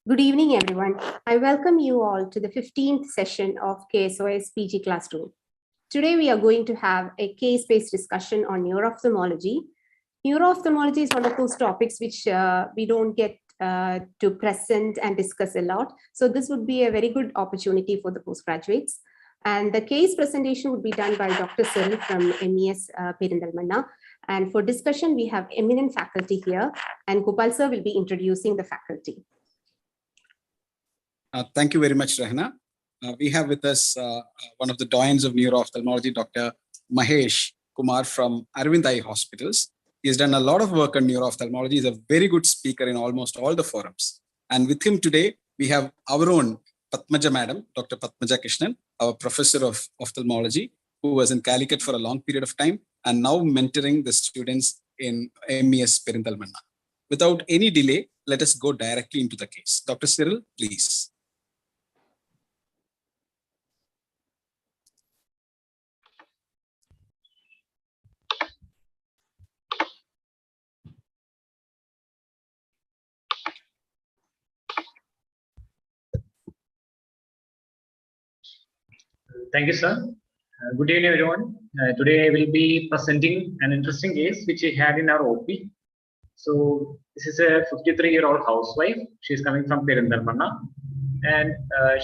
Good evening, everyone. I welcome you all to the 15th session of KSOS PG Classroom. Today, we are going to have a case-based discussion on neuro-ophthalmology. Neuro-ophthalmology is one of those topics which we don't get to present and discuss a lot. So this would be a very good opportunity for the postgraduates. And the case presentation would be done by Dr. Cyril from MES Perindalmanna. And for discussion, we have eminent faculty here, and Gopal sir will be introducing the faculty. Thank you very much, Rahna. We have with us one of the doyens of neuro-ophthalmology, Dr. Mahesh Kumar from Arvind Eye Hospitals. He has done a lot of work on neuro-ophthalmology. He's a very good speaker in almost all the forums. And with him today, we have our own Patmaja Madam, Dr. Patmaja Krishnan, our professor of ophthalmology, who was in Calicut for a long period of time and now mentoring the students in MES Perindalmanna. Without any delay, let us go directly into the case. Dr. Cyril, please. Thank you, sir. Good evening, everyone. Today I will be presenting an interesting case which we had in our OP. So this is a 53-year-old housewife. She is coming from Perindalmanna, and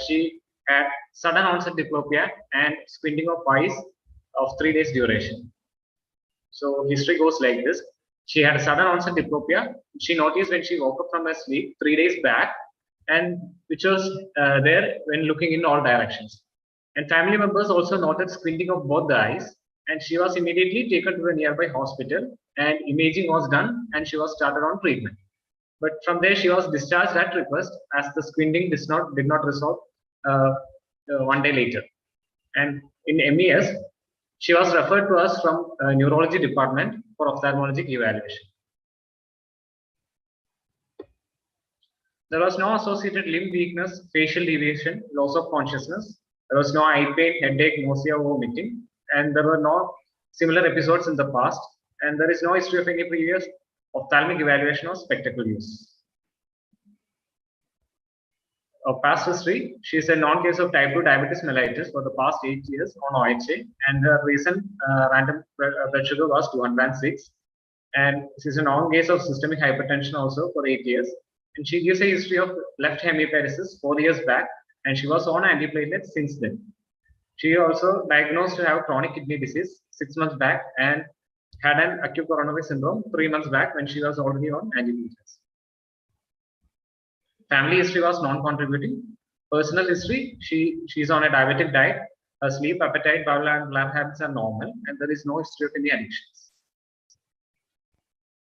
she had sudden onset diplopia and squinting of eyes of 3 days duration. So history goes like this. She had sudden onset diplopia. She noticed when she woke up from her sleep 3 days back, and which was there when looking in all directions. And family members also noted squinting of both the eyes, and she was immediately taken to a nearby hospital, and imaging was done, and she was started on treatment. But from there, she was discharged at request as the squinting did not resolve 1 day later. And in MES, she was referred to us from neurology department for ophthalmologic evaluation. There was no associated limb weakness, facial deviation, loss of consciousness. There was no eye pain, headache, nausea, or vomiting, and there were no similar episodes in the past, and there is no history of any previous ophthalmic evaluation or spectacle use. Of past history, she is a non-case of type 2 diabetes mellitus for the past 8 years on OHA, and her recent random blood sugar was 206, and this is a non-case of systemic hypertension also for 8 years, and she gives a history of left hemiparesis 4 years back, and she was on antiplatelets since then. She also diagnosed to have chronic kidney disease 6 months back and had an acute coronary syndrome 3 months back when she was already on antiplatelets. Family history was non-contributing. Personal history, she is on a diabetic diet. Her sleep, appetite, bowel and bladder habits are normal, and there is no history of any addictions.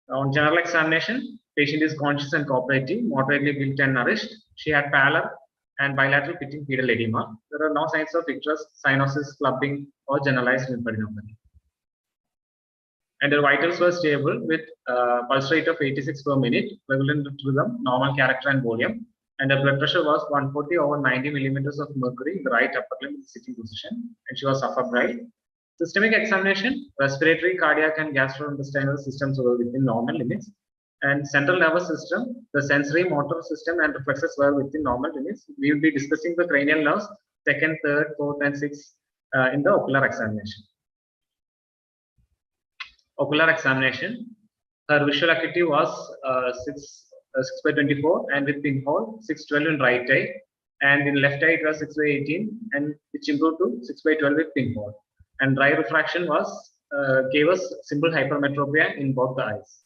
On general examination, patient is conscious and cooperative, moderately built and nourished. She had pallor and bilateral pitting pedal edema. There are no signs of icterus, cyanosis, clubbing, or generalized lymphadenopathy. And her vitals were stable with pulse rate of 86 per minute, prevalent rhythm, normal character and volume. And her blood pressure was 140 over 90 millimeters of mercury in the right upper limb in the sitting position, and she was subfebrile. Systemic examination, respiratory, cardiac, and gastrointestinal systems were within normal limits. And central nervous system, the sensory, motor system, and reflexes were within normal limits. We will be discussing the cranial nerves, second, third, fourth, and sixth in the ocular examination. Ocular examination, her visual acuity was 6/24, and with pinhole 6/12 in right eye, and in left eye it was 6/18, and which improved to 6/12 with pinhole. And dry refraction was gave us simple hypermetropia in both the eyes.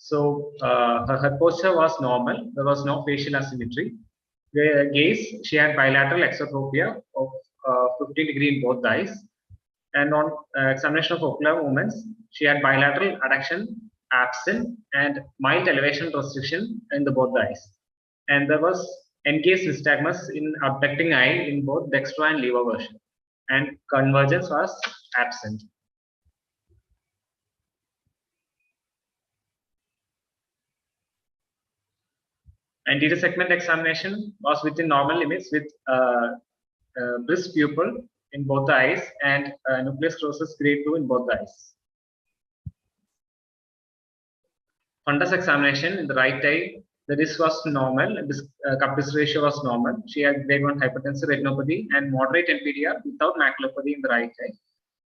So her posture was normal. There was no facial asymmetry. The gaze, she had bilateral exotropia of 15 degrees in both eyes. And on examination of ocular movements, she had bilateral adduction absent and mild elevation restriction in both eyes. And there was encased nystagmus in abducting eye in both dextro and levo version. And convergence was absent. Anterior segment examination was within normal limits with brisk pupil in both the eyes and nucleus sclerosis grade 2 in both the eyes. fundus examination in the right eye, the disc was normal, cup disc ratio was normal. She had grade 1 hypertensive retinopathy and moderate NPDR without maculopathy in the right eye.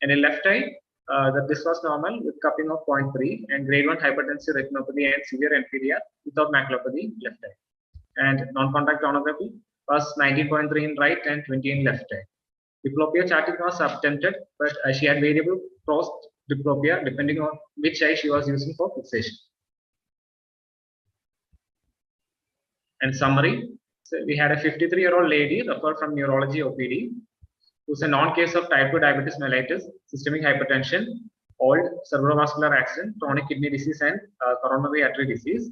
And in left eye, the disc was normal with cupping of 0.3 and grade 1 hypertensive retinopathy and severe NPDR without maculopathy left eye. And non-contact tomography was 19.3 in right and 20 in left eye. Diplopia charting was attempted, but she had variable crossed diplopia depending on which eye she was using for fixation. And summary, so we had a 53-year-old lady referred from neurology OPD, who's a non-case of type 2 diabetes mellitus, systemic hypertension, old cerebrovascular accident, chronic kidney disease, and coronary artery disease,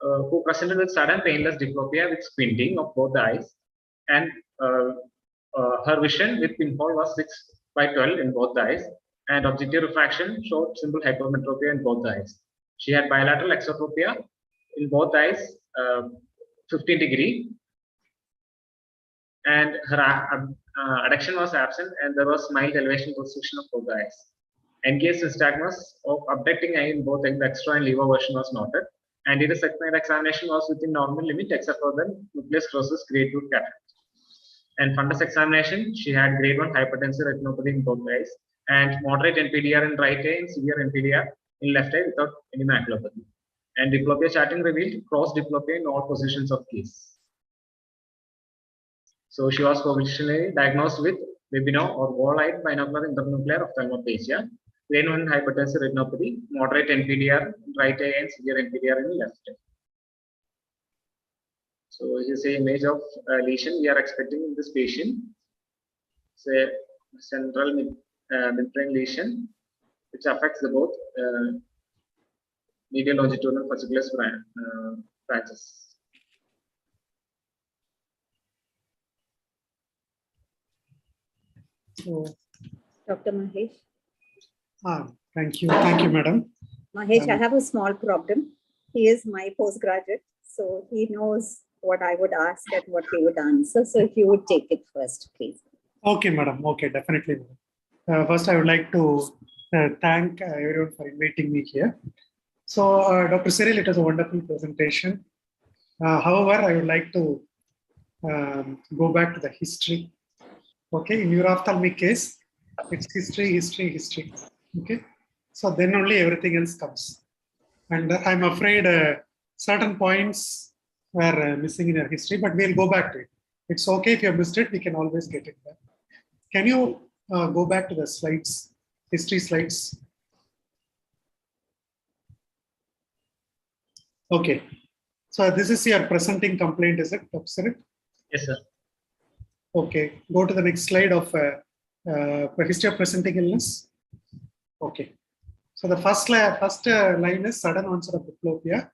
who presented with sudden painless diplopia with squinting of both eyes, and her vision with pinhole was 6/12 in both eyes, and objective refraction showed simple hypermetropia in both eyes. She had bilateral exotropia in both eyes, 15 degree, and her adduction was absent, and there was mild elevation restriction of both eyes. Engaged nystagmus of abducting eye in both the extra and lever version was noted. Anterior segment examination was within normal limit except for the nucleus sclerosis grade 2 cataract. And fundus examination, she had grade 1 hypertensive retinopathy in both eyes and moderate NPDR in right eye and severe NPDR in left eye without any maculopathy. And diplopia charting revealed cross diplopia in all positions of case. So she was provisionally diagnosed with Webino or wall-eyed binocular internuclear ophthalmoplegia, grade 1 hypertensive retinopathy, moderate NPDR in right eye and severe NPDR in left eye. So here's an image of lesion we are expecting in this patient. It's a central midbrain lesion which affects the both medial longitudinal fasciculus branches. So, Dr. Mahesh. thank you, madam. Mahesh, I have a small problem. He is my postgraduate, so he knows what I would ask and what he would answer. So if you would take it first, please. Okay, madam. Okay, definitely. First, I would like to thank everyone for inviting me here. So, Dr. Cyril, it was a wonderful presentation. However, I would like to go back to the history. Okay, in neuro-ophthalmic case, it's history. Okay, so then only everything else comes. And I'm afraid certain points were missing in your history, but we'll go back to it. It's okay if you missed it, we can always get it back. Can you go back to the slides, history slides? Okay, so this is your presenting complaint, is it, Dr. Cyril? Yes, sir. Okay, go to the next slide of history of presenting illness. Okay, so the first line is sudden onset of diplopia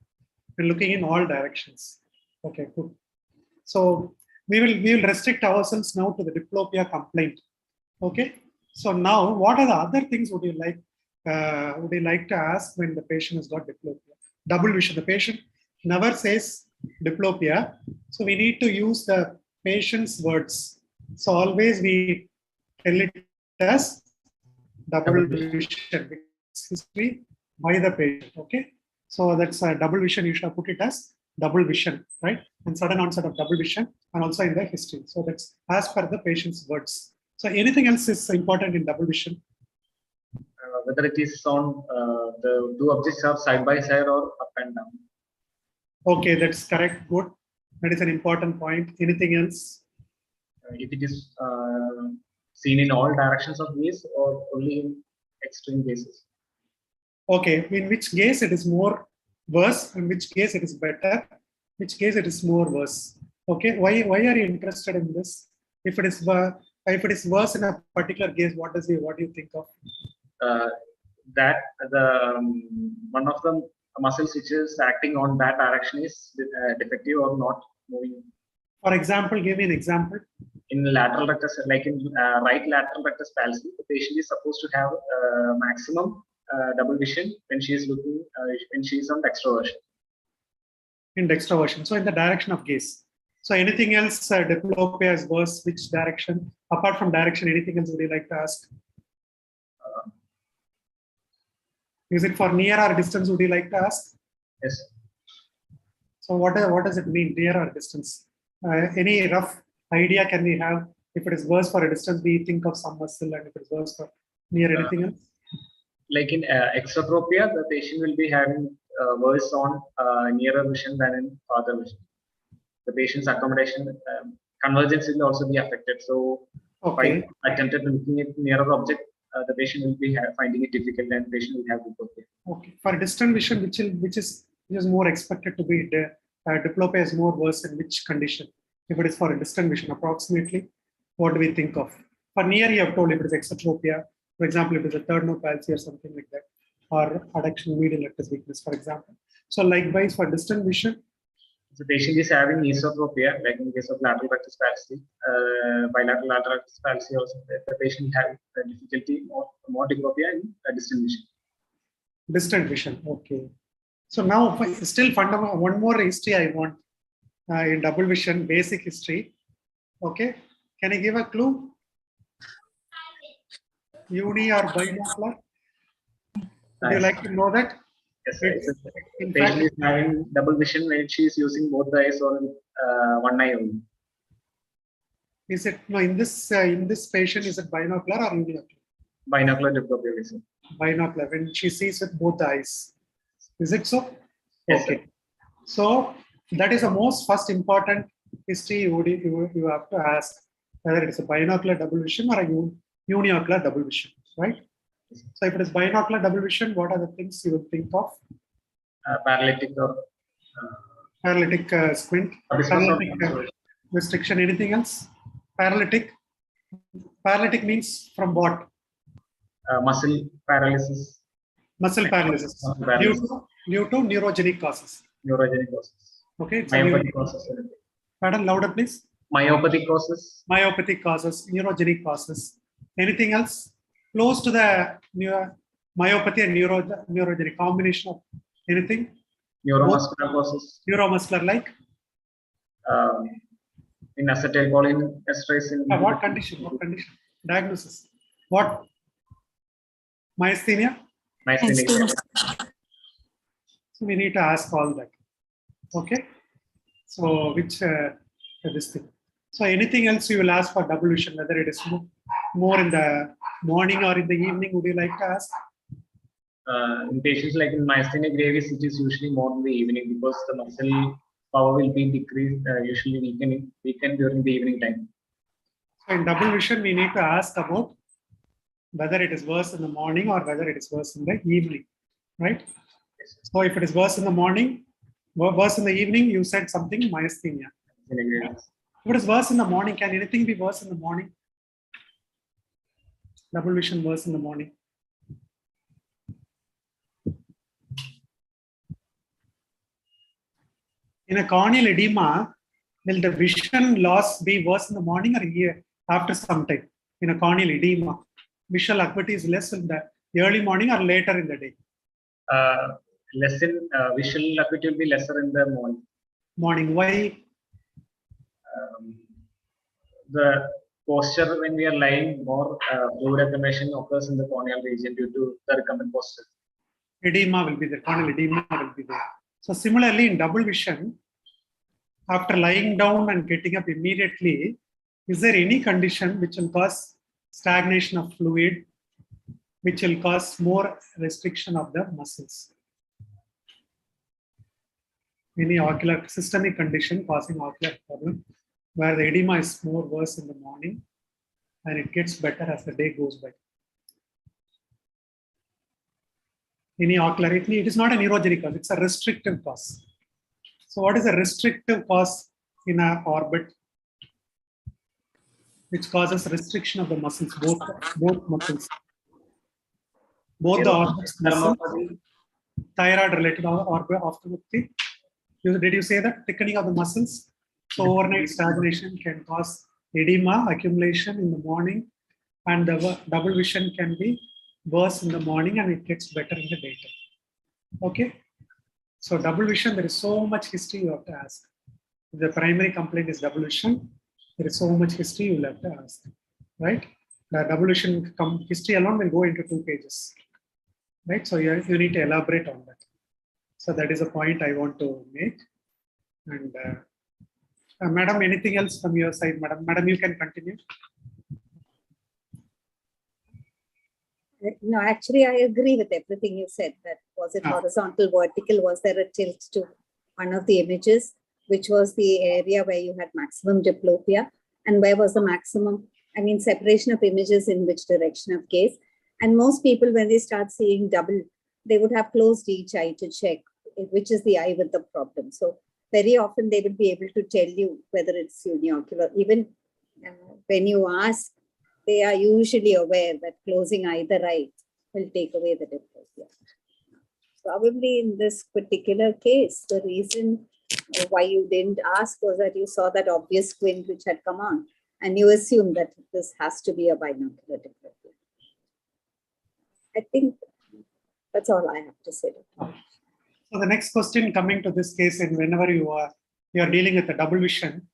and looking in all directions. Okay, good. So we will restrict ourselves now to the diplopia complaint. Okay, so now what are the other things would you like to ask when the patient has got diplopia? Double vision. The patient never says diplopia, so we need to use the patient's words. So always we tell it as double vision. History by the patient. Okay, so that's a double vision. You should put it as double vision, right? And sudden onset of double vision, and also in the history. So that's as per the patient's words. So anything else is important in double vision? Whether it is on the two objects are side by side or up and down. Okay, that's correct. Good. That is an important point. Anything else? If it is seen in all directions of gaze or only in extreme cases. Okay, in which case it is more worse, in which case it is better, which case it is more worse. Okay, why are you interested in this? If it is worse in a particular case, what do you think of? That the one of the muscles which is acting on that direction is defective or not moving. For example, give me an example. In lateral rectus, like in right lateral rectus palsy, the patient is supposed to have maximum double vision when she is looking when she is on dextroversion. In dextroversion, so in the direction of gaze. So anything else? Diplopia is worse. Which direction? Apart from direction, anything else would you like to ask? Is it for near or distance? Would you like to ask? Yes. So what does it mean, near or distance? Any rough idea can we have? If it is worse for a distance, we think of some muscle, and if it is worse for near anything else? Like in exotropia, the patient will be having worse on nearer vision than in farther vision. The patient's accommodation convergence will also be affected. So, Okay. by attempted looking at nearer object, the patient will be finding it difficult, and the patient will have diplopia. Okay. For distant vision, which is more expected to be diplopia is more worse in which condition? If it is for a distant vision, approximately, what do we think of? For near, you have told if it is exotropia, for example, if it is a third no palsy or something like that, or adduction medial rectus weakness, for example. So likewise for distant vision, The patient is having esotropia, like in case of lateral rectus palsy, bilateral lateral rectus palsy also. The patient have difficulty more diplopia in distant vision. Distant vision, okay. So now still fundamental, one more history I want in double vision, basic history. Okay, can I give a clue? Uni or binocular? Would you like to know that? Yes, In the patient fact, is having double vision when she is using both the eyes or one eye only. is it no in this patient, is it binocular or uniocular? Binocular diplopia vision. Binocular when she sees with both eyes. Is it so? Yes, Okay. sir. So that is the most first important history you have to ask whether it is a binocular double vision or a uniocular double vision, right? So if it is binocular double vision, what are the things you would think of? Paralytic or Paralytic squint, paralytic restriction, anything else? Paralytic means from what? muscle paralysis. Muscle paralysis. Muscle paralysis. Due to neurogenic causes. Neurogenic causes. Okay. It's Myopathic causes. Pardon, louder please. Myopathic causes. Myopathic causes, neurogenic causes. Anything else? Close to the myopathy and neurogenic combination of anything? Neuromuscular causes. Neuromuscular like? In acetylcholine esterase. What condition? What condition? Diagnosis. What? Myasthenia? Myasthenia. So we need to ask all that. Okay. So which this thing. So anything else you will ask for double vision, whether it is more in the morning or in the evening, would you like to ask? In patients like in myasthenia gravis, it is usually more in the evening because the muscle power will be decreased, usually weakened during the evening time. So in double vision, we need to ask about whether it is worse in the morning or whether it is worse in the evening, right? So if it is worse in the morning, worse in the evening, you said something myasthenia. If it is worse in the morning, can anything be worse in the morning? Double vision worse in the morning. In a corneal edema, will the vision loss be worse in the morning or after some time? In a corneal edema, visual acuity is less in the early morning or later in the day? Less in visual acuity will be lesser in the morning. Morning. Why? The posture when we are lying, more fluid accumulation occurs in the corneal region due to the recumbent posture. Edema will be there. Corneal edema will be there. So similarly, in double vision, after lying down and getting up immediately, is there any condition which will cause stagnation of fluid, which will cause more restriction of the muscles? Any ocular systemic condition causing ocular problem, where the edema is more worse in the morning and it gets better as the day goes by. Any ocular, it is not a neurogenic cause, it's a restrictive cause. So what is a restrictive cause in an orbit which causes restriction of the muscles, both muscles? Both the orbits, muscle, thyroid related orbit ophthalmology. Did you say that? Thickening of the muscles? So overnight stagnation can cause edema accumulation in the morning, and the double vision can be worse in the morning and it gets better in the daytime. Okay. So double vision, there is so much history you have to ask. If the primary complaint is double vision, there is so much history you will have to ask, right? The double vision history alone will go into 2 pages, right? So you need to elaborate on that. So that is a point I want to make. And Madam, anything else from your side, Madam? Madam, you can continue. No, actually, I agree with everything you said. That was it horizontal, vertical? Was there a tilt to one of the images, which was the area where you had maximum diplopia? And where was the maximum, separation of images in which direction of gaze? And most people, when they start seeing double, they would have closed each eye to check which is the eye with the problem. So very often they will be able to tell you whether it's uniocular. Even when you ask, they are usually aware that closing either eye will take away the diplopia. Probably in this particular case, the reason why you didn't ask was that you saw that obvious squint which had come on, and you assume that this has to be a binocular diplopia. I think that's all I have to say. So the next question coming to this case, and whenever you are dealing with a double vision,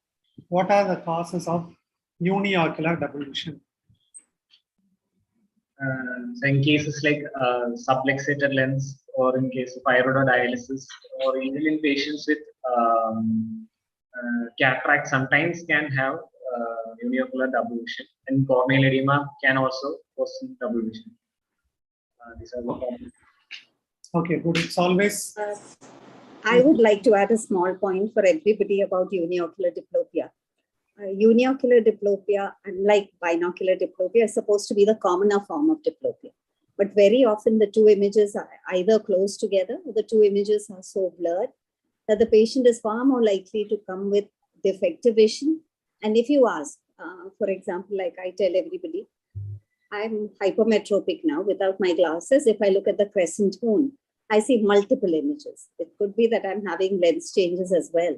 what are the causes of uniocular double vision? So in cases like subluxated lens, or in case of iridodialysis, or even in patients with cataract, sometimes can have uniocular double vision, and corneal edema can also cause double vision. These are the problems. Okay, good. It's always. I would like to add a small point for everybody about uniocular diplopia. Uniocular diplopia, unlike binocular diplopia, is supposed to be the commoner form of diplopia. But very often the two images are either close together, or the two images are so blurred that the patient is far more likely to come with defective vision. And if you ask, for example, like I tell everybody, I'm hypermetropic now without my glasses. If I look at the crescent moon, I see multiple images. It could be that I'm having lens changes as well,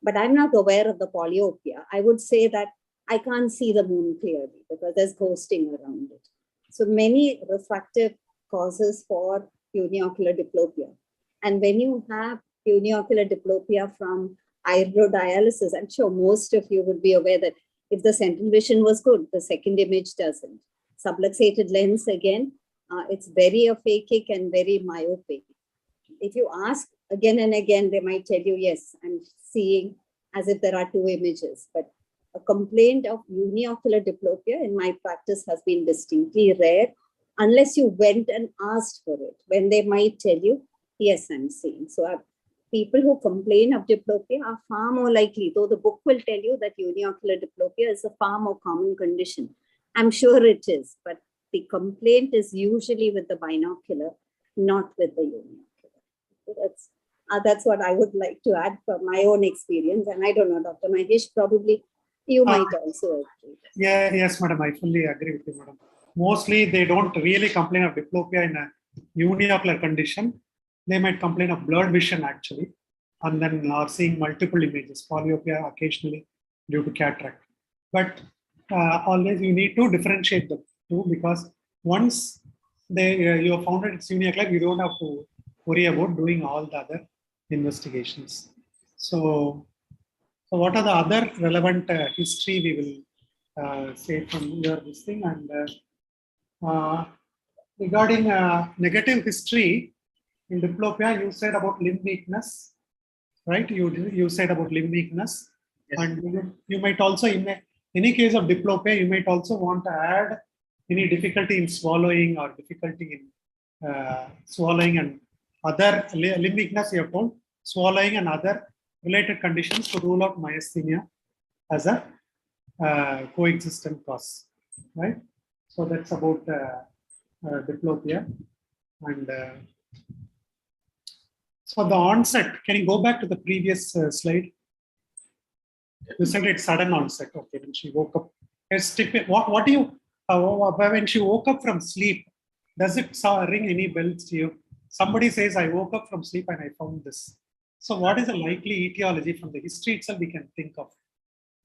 but I'm not aware of the polyopia. I would say that I can't see the moon clearly because there's ghosting around it. So many refractive causes for uniocular diplopia. And when you have uniocular diplopia from iridodialysis, I'm sure most of you would be aware that if the central vision was good, the second image doesn't. Subluxated lens, again, it's very aphakic and very myopic. If you ask again and again, they might tell you, yes, I'm seeing as if there are two images. But a complaint of uniocular diplopia in my practice has been distinctly rare, unless you went and asked for it, when they might tell you, yes, I'm seeing. So people who complain of diplopia are far more likely, though the book will tell you that uniocular diplopia is a far more common condition. I'm sure it is, but the complaint is usually with the binocular, not with the uniocular. That's what I would like to add from my own experience. And I don't know, Dr. Mahesh, probably you might also agree. Yes, madam, I fully agree with you, madam. Mostly they don't really complain of diplopia in a uniocular condition. They might complain of blurred vision actually, and then are seeing multiple images, polyopia occasionally due to cataract. But always you need to differentiate the two, because once you have found that it's uniocular, you don't have to worry about doing all the other investigations. So what are the other relevant history we will say from your this thing? And regarding negative history in diplopia, you said about limb weakness, right? You said about limb weakness. Yes. And you might also, in any case of diplopia, you might also want to add any difficulty in swallowing or difficulty in swallowing and other limb weakness, you have told, swallowing and other related conditions to rule out myasthenia as a coexistent cause, right? So that's about diplopia. And so the onset, can you go back to the previous slide? You said it's sudden onset. Okay, when she woke up. What do you, when she woke up from sleep, does it ring any bells to you? Somebody says, I woke up from sleep and I found this. So what is the likely etiology from the history itself we can think of?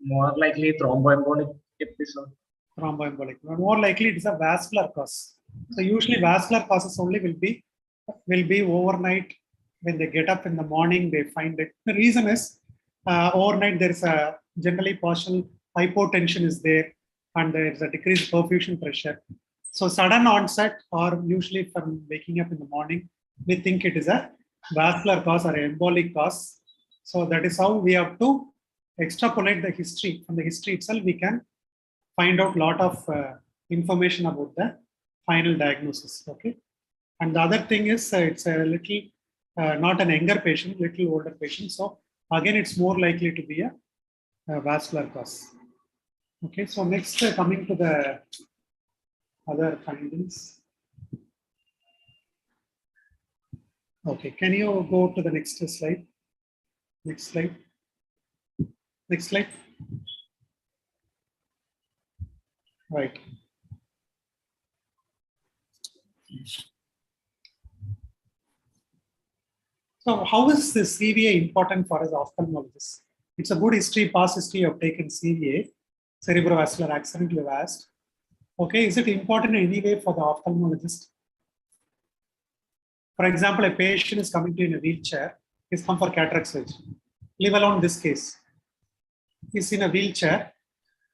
More likely thromboembolic episode. Thromboembolic. More likely it is a vascular cause. So usually vascular causes only will be overnight. When they get up in the morning, they find it. The reason is overnight there is a generally partial hypotension is there, and there is a decreased perfusion pressure. So sudden onset, or usually from waking up in the morning, we think it is a vascular cause or embolic cause. So that is how we have to extrapolate the history. From the history itself, we can find out a lot of information about the final diagnosis. Okay. And the other thing is it's a little, not an younger patient, little older patient. So again, it's more likely to be a vascular cause. Okay. So next, coming to the other findings. Okay. Can you go to the next slide? Next slide. Next slide. Right. So how is this CVA important for us ophthalmologists? It's a good history, past history of taken CVA, cerebrovascular accident you have asked. Okay, is it important in any way for the ophthalmologist? For example, a patient is coming to in a wheelchair, he's come for cataract surgery. Leave alone this case. He's in a wheelchair,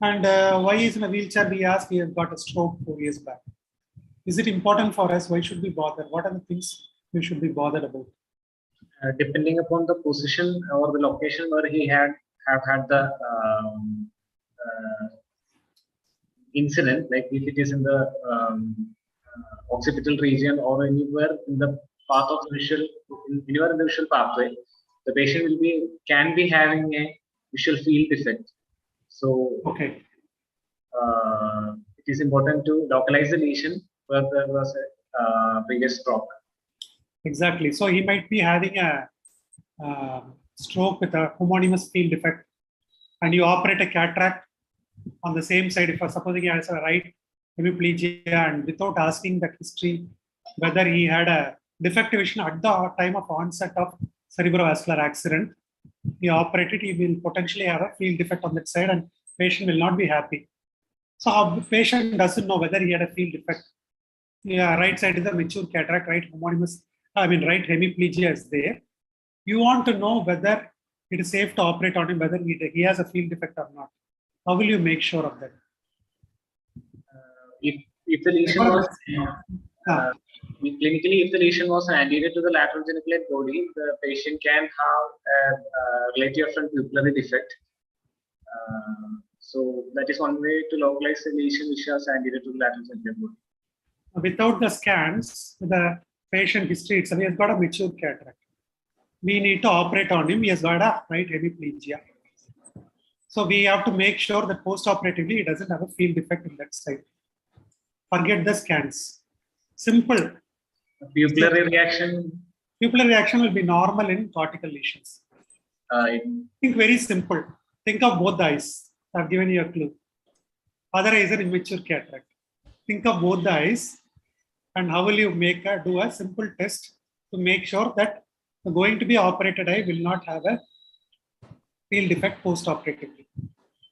and why he's in a wheelchair? We ask, he has got a stroke 4 years back. Is it important for us? Why should we bother? What are the things we should be bothered about? Depending upon the position or the location where he have had the incident, like if it is in the occipital region or anywhere in the path of the visual, anywhere in the visual pathway, the patient can be having a visual field defect. So okay, it is important to localize the lesion where there was a previous stroke. Exactly. So he might be having a stroke with a homonymous field defect, and you operate a cataract on the same side. If supposing he has a right hemiplegia, and without asking the history whether he had a defective vision at the time of onset of cerebrovascular accident, he operated, he will potentially have a field defect on that side, and patient will not be happy. So our patient doesn't know whether he had a field defect. Yeah, right side is a mature cataract, right homonymous, right hemiplegia is there. You want to know whether it is safe to operate on him, whether he has a field defect or not. How will you make sure of that? If the lesion was clinically, if the lesion was anterior to the lateral geniculate body, the patient can have a relative front pupillary defect. So that is one way to localize the lesion which is anterior to the lateral geniculate body. Without the scans, the patient history itself, he has got a mature cataract. We need to operate on him. He has got a right hemiplegia. So we have to make sure that post-operatively he doesn't have a field defect in that side. Forget the scans. Simple. Pupillary reaction. Pupillary reaction will be normal in cortical lesions. Think very simple. Think of both the eyes. I've given you a clue. Other eyes are immature cataract. Think of both the eyes, and how will you do a simple test to make sure that the going to be operated eye will not have a field defect post-operatively.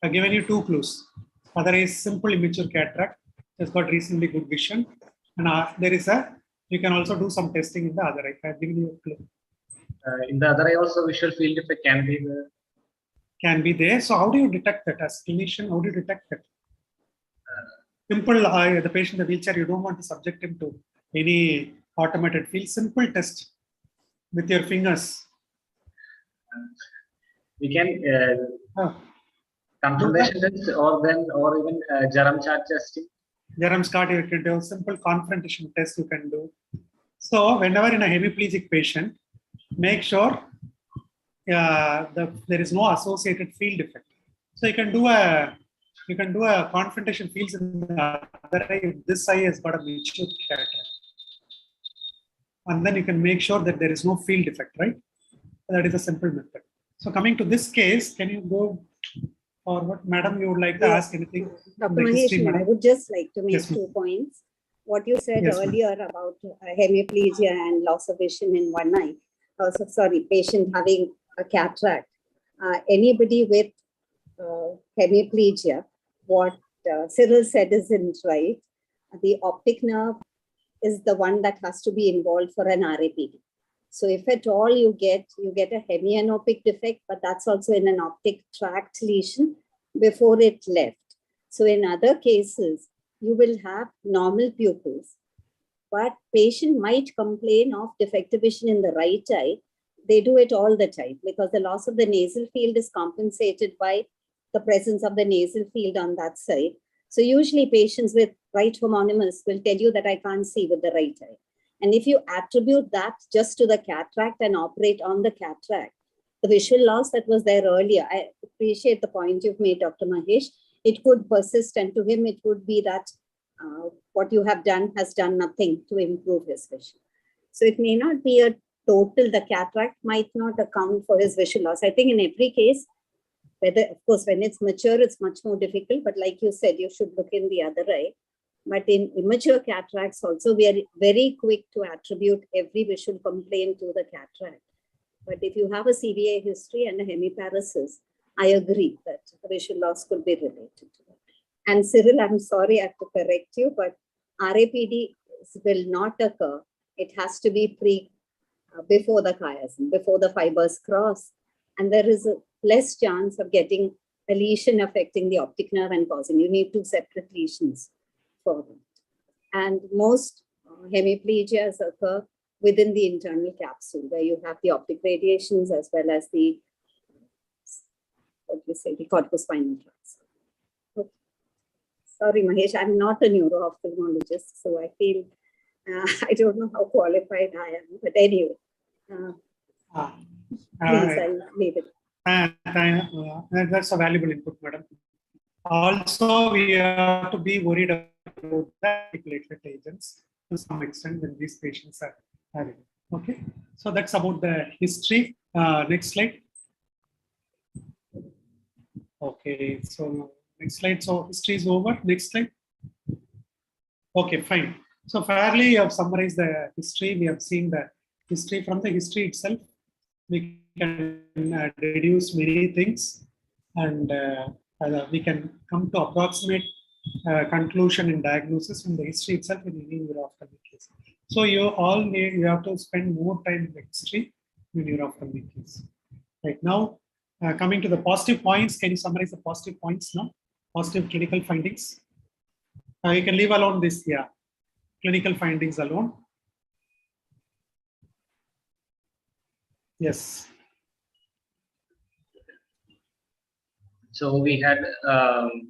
I've given you two clues. Other is simple immature cataract, has got reasonably good vision, and you can also do some testing in the other eye. I've given you a clue. In the other eye also visual field defect can be there. Can be there. So how do you detect that as clinician? How do you detect that? Simple, the patient in the wheelchair, you don't want to subject him to any automated field. Simple test with your fingers. We can confirmation test or even Jerem chart testing. Jerem chart you can do, simple confrontation test you can do. So whenever in a hemiplegic patient, make sure there is no associated field defect. So you can do a confrontation fields in the other eye. This eye has got a mature cataract, and then you can make sure that there is no field defect, right? That is a simple method. So coming to this case, can you go forward, madam? You would like to ask anything? Dr. Mahesh, I would just like to make 2 points. What you said earlier about hemiplegia and loss of vision in one eye. Patient having a cataract. Anybody with hemiplegia, what Cyril said isn't right. The optic nerve is the one that has to be involved for an RAPD. So if at all you get a hemianopic defect, but that's also in an optic tract lesion before it left. So in other cases, you will have normal pupils, but patient might complain of defective vision in the right eye. They do it all the time because the loss of the nasal field is compensated by the presence of the nasal field on that side. So usually patients with right homonymous will tell you that I can't see with the right eye. And if you attribute that just to the cataract and operate on the cataract, the visual loss that was there earlier, I appreciate the point you've made, Dr. Mahesh. It could persist, and to him, it would be that what you have done has done nothing to improve his vision. So it may not be a total, the cataract might not account for his visual loss. I think in every case, whether, of course, when it's mature, it's much more difficult. But like you said, you should look in the other eye. But in immature cataracts also, we are very quick to attribute every visual complaint to the cataract. But if you have a CVA history and a hemiparesis, I agree that the visual loss could be related to that. And Cyril, I'm sorry, I have to correct you, but RAPD will not occur. It has to be before the chiasm, before the fibers cross. And there is a less chance of getting a lesion affecting the optic nerve and causing. You need two separate lesions for them. And most hemiplegias occur within the internal capsule, where you have the optic radiations as well as the, the corticospinal tracts. Okay. Sorry, Mahesh, I'm not a neuro-ophthalmologist, so I feel I don't know how qualified I am, but anyway, please, I'll leave it. That's a valuable input, madam. Also, we have to be worried about the platelet agents to some extent when these patients are having. Okay, so that's about the history. Next slide. Okay, so next slide. So history is over. Next slide. Okay, fine. So fairly, you have summarized the history. We have seen the history. From the history itself, we can deduce many things, and we can come to approximate conclusion in diagnosis from the history itself in any neuro-ophthalmic case. So you have to spend more time in the history in neuro-ophthalmic case. Right now, coming to the positive points, can you summarize the positive points now? Positive clinical findings. You can leave alone this, yeah. Clinical findings alone. Yes. So we had an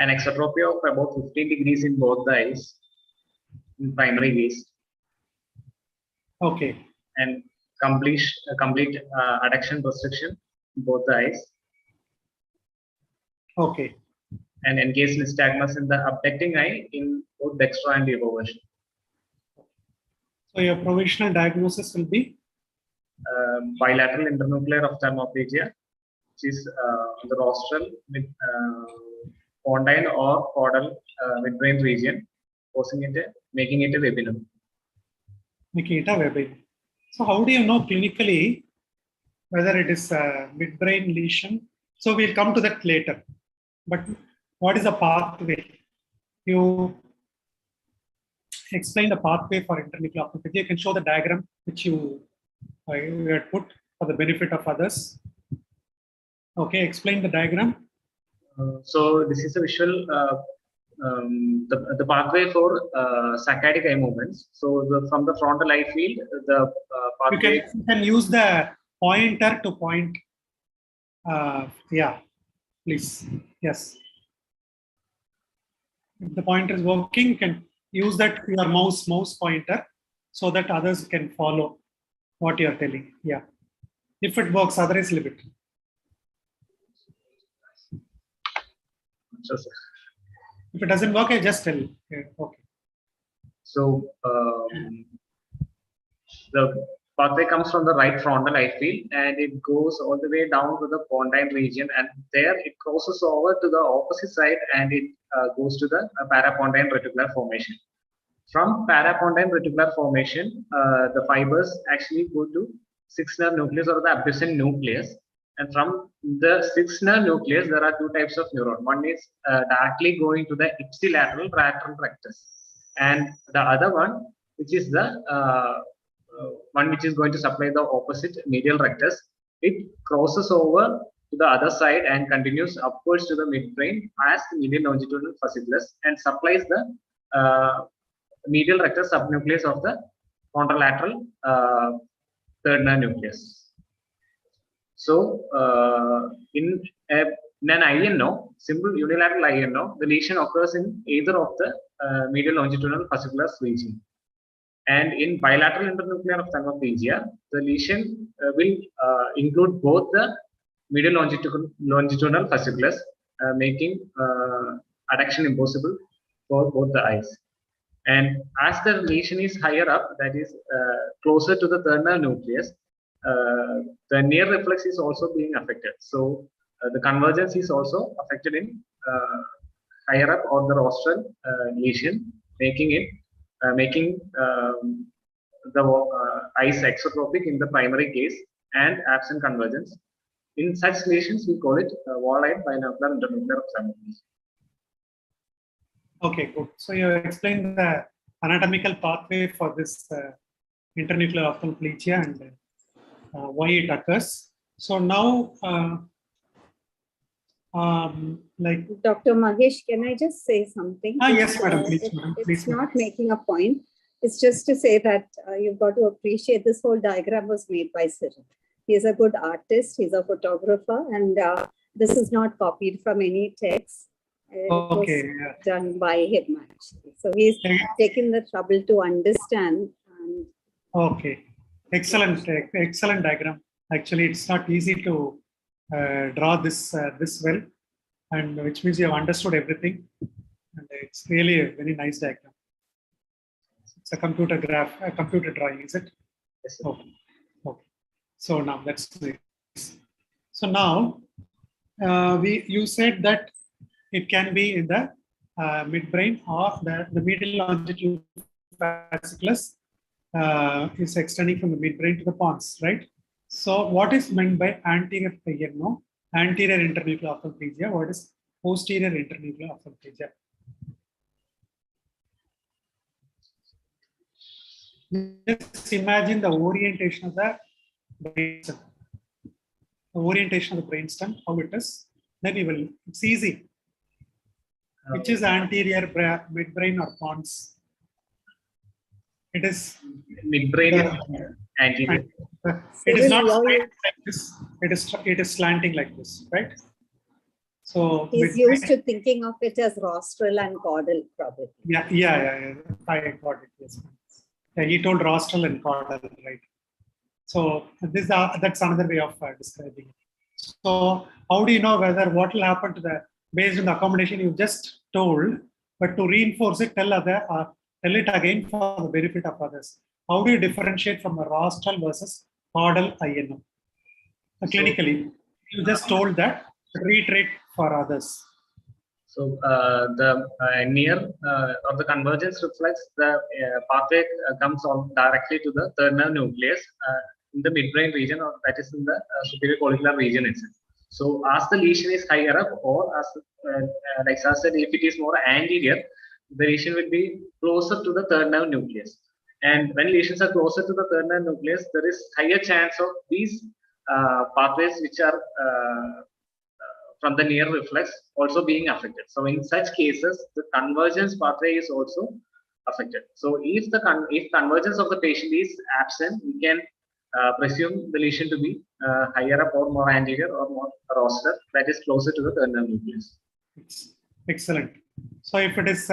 exotropy of about 15 degrees in both the eyes in primary gaze. Okay. And complete adduction restriction in both the eyes. Okay. And encased nystagmus in the abducting eye in both dextro and devolution. So your provisional diagnosis will be? Bilateral internuclear ophthalmoplegia, which is on the rostral with pontine or caudal midbrain region, making it a webinum. Making it a webinum. So how do you know clinically whether it is a midbrain lesion? So we'll come to that later. But what is the pathway? You explain the pathway for internuclear ophthalmoplegia. You can show the diagram which you had put for the benefit of others. Okay, explain the diagram. So this is a visual, the pathway for saccadic eye movements. So from the frontal eye field, the pathway. You can use the pointer to point. Yeah, please. Yes. If the pointer is working, you can use that your mouse pointer so that others can follow what you are telling. Yeah. If it works, otherwise leave it. Sure, sir. If it doesn't work, I just tell. Okay. So the pathway comes from the right frontal eye field and it goes all the way down to the pontine region, and there it crosses over to the opposite side and it goes to the parapontine reticular formation. From parapontine reticular formation, the fibers actually go to sixth nerve nucleus or the abducent nucleus. And from the sixth nerve nucleus, there are two types of neuron. One is directly going to the ipsilateral lateral rectus, and the other one, which is the one which is going to supply the opposite medial rectus. It crosses over to the other side and continues upwards to the midbrain as the medial longitudinal fasciculus and supplies the medial rectus subnucleus of the contralateral third nerve nucleus. So in an INO, simple unilateral INO, the lesion occurs in either of the medial longitudinal fasciculus region. And in bilateral internuclear ophthalmoplegia, the lesion will include both the medial longitudinal fasciculus, making adduction impossible for both the eyes. And as the lesion is higher up, that is closer to the third nerve nucleus, the near reflex is also being affected. So the convergence is also affected in higher up or the rostral lesion, making the eyes exotropic in the primary case and absent convergence. In such lesions, we call it wall-eyed binocular internuclear ophthalmoplegia. Okay, good. So you explained the anatomical pathway for this internuclear ophthalmoplegia and why it occurs. So now, like Dr. Mahesh, can I just say something? Yes, madam, please, madam. It's not making a point. It's just to say that you've got to appreciate this whole diagram was made by Cyril. He's a good artist, he's a photographer, and this is not copied from any text. It Okay, was yeah. done by him actually. So he's taken the trouble to understand. And Okay, excellent diagram. Actually, it's not easy to draw this this well, and which means you have understood everything, and it's really a very nice diagram. It's a computer drawing, is it? Yes, sir. Okay. Okay. So now that's it. So now you said that it can be in the midbrain or the medial longitudinal fasciculus is extending from the midbrain to the pons, right? So what is meant by anterior INO, anterior internuclear ophthalmoplegia? What is posterior internuclear ophthalmoplegia? Just imagine the orientation of the brainstem. The orientation of the brainstem, how it is. Then you will, it's easy. Which is anterior, midbrain or pons? It is Midbrain is anterior. It is not Cyril, slanting like this. It is slanting like this, right? So he's used to thinking of it as rostral and caudal, probably. yeah. I got it. Yes. Yeah, he told rostral and caudal, right? So that's another way of describing it. So how do you know whether what will happen to the based on the accommodation you just told, but to reinforce it, tell it again for the benefit of others. How do you differentiate from a rostral versus caudal INO? Clinically, you just told that, reiterate for others. So the near of the convergence reflex, the pathway comes on directly to the third nerve nucleus in the midbrain region, or that is in the superior collicular region itself. So as the lesion is higher up, or as like Sir said, if it is more anterior, the lesion will be closer to the third nerve nucleus. And when lesions are closer to the third nerve nucleus, there is higher chance of these pathways which are from the near reflex also being affected. So in such cases, the convergence pathway is also affected. So if convergence of the patient is absent, we can presume the lesion to be higher up or more anterior or more rostral, that is closer to the third nerve nucleus. Excellent. So if it is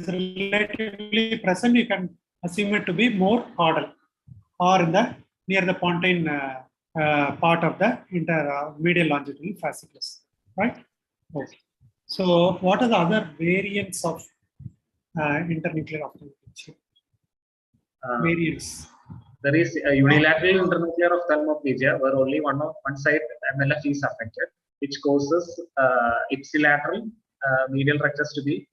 relatively present, you can assume it to be more caudal or in the near the pontine part of the medial longitudinal fasciculus, right? Okay. So what are the other variants of internuclear ophthalmoplegia? Variants. There is a unilateral internuclear ophthalmoplegia where only one side MLF is affected, which causes ipsilateral medial rectus to be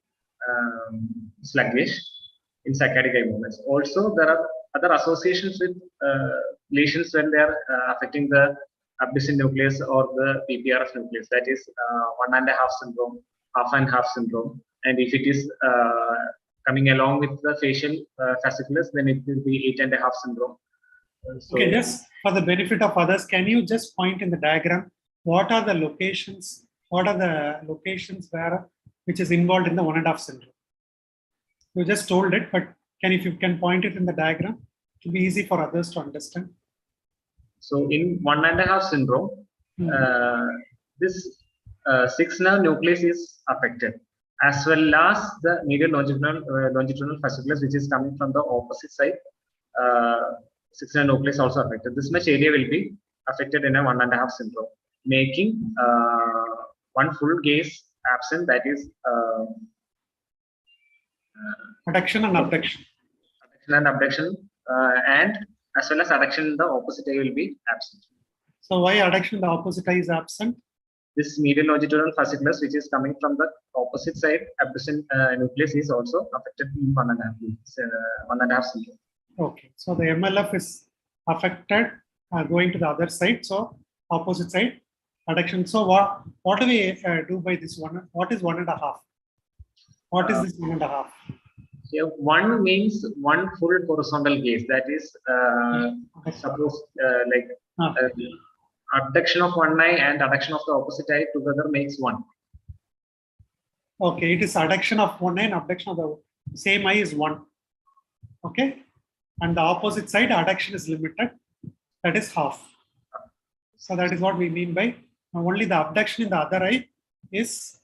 sluggish in saccadic eye movements. Also, there are other associations with lesions when they are affecting the abducent nucleus or the PPRF nucleus. That is 1.5 syndrome, half and half syndrome. And if it is coming along with the facial fasciculus, then it will be 8.5 syndrome. Okay, just for the benefit of others, can you just point in the diagram what are the locations? What are the locations which is involved in the 1.5 syndrome? You just told it, but if you can point it in the diagram, it will be easy for others to understand. So in 1.5 syndrome, this 6-nerve nucleus is affected, as well as the medial longitudinal fasciculus, which is coming from the opposite side. 6-nerve nucleus also affected. This much area will be affected in a 1.5 syndrome, making one full gaze absent, that is Adduction and abduction. and abduction, and as well as adduction in the opposite eye will be absent. So why adduction in the opposite eye is absent? This medial longitudinal fasciculus, which is coming from the opposite side abduction nucleus, is also affected in 1.5 syndrome. Okay, so the MLF is affected going to the other side, so opposite side adduction. So what do we do by this one? What is 1.5? What is this 1.5? Here, 1 means one full horizontal gaze. That is, suppose abduction of one eye and adduction of the opposite eye together makes 1. Okay, it is adduction of one eye and abduction of the same eye is 1. Okay, and the opposite side adduction is limited. That is half. So that is what we mean by only the abduction in the other eye is